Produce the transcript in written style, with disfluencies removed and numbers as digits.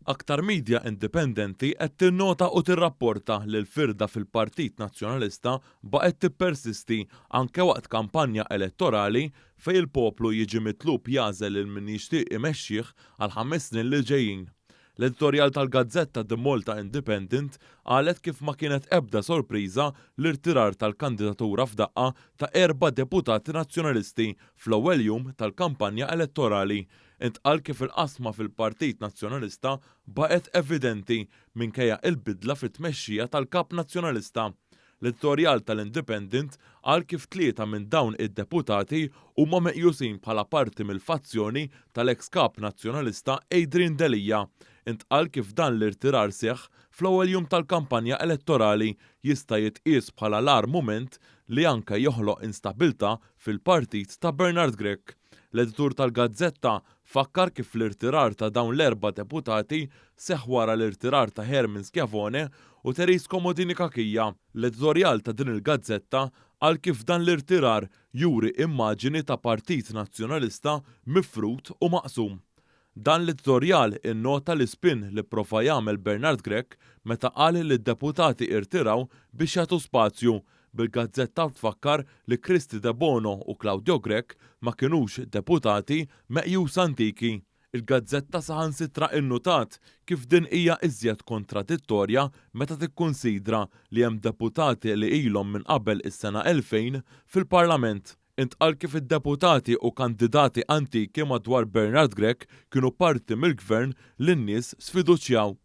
Aktar midja indipendenti qed tinnota u tirrapporta li l-firda fil-Partit Nazzjonalista baqgħet tippersisti anke waqt kampanja elettorali fejn il-poplu jiġi mitlub jagħżel lil min jixtieq imexxih għal 5 snin li ġejjin. L-editorjal tal-Gazzetta The Malta Independent qalet kif ma kienet ebda sorpriża l-irtirar tal-kandidatura f'daqqa ta' 4 deputati nazzjonalisti fl-ewwel jum tal-kampanja elettorali. Intqal kif il-qasma fil-Partit Nazzjonalista baqgħet evidenti minkejja il-bidla fit-tmexxija tal-Kap Nazzjonalista. L-editorjal tal-Independent qal kif 3 minn dawn id-deputati huma meqjusin bħala parti mill-fazzjoni tal-eks Kap Nazzjonalista Adrian Delija. Intqal kif dan l-irtirar seħħ fl-ewwel jum tal-kampanja elettorali jista' jitqies bħala l-ar mument li anke joħloq instabilità fil-partit ta' Bernard Grech. L-editur tal-Gazzetta fakkar kif l-irtirar ta' dawn l-4 deputati seħħ wara l-irtirar ta' Herman Schiavone u Teris Komodini Kakija. L-editorjal ta' din il-Gazzetta qal kif dan l-irtirar juri immaġini ta' Partit Nazzjonalista mifrut u maqsum. Dan l-editorjal innota l-ispin li pprova jagħmel Bernard Grech meta qal li d-deputati irtiraw biex jagħtu spazju. Bil-Gazzetta tfakkar li Kristi De Bono u Claudio Grech ma kinux deputati meqjus antiki. Il-Gazzetta saħansitra innutat kif din hija iżjed kontradittorja meta tikkunsidra li hemm deputati li ilhom minn qabel is-sena 2000 fil-Parlament. Intqal kif id-deputati u kandidati antiki madwar Bernard Grech kienu parti mill-gvern li n-nies sfiduċjaw.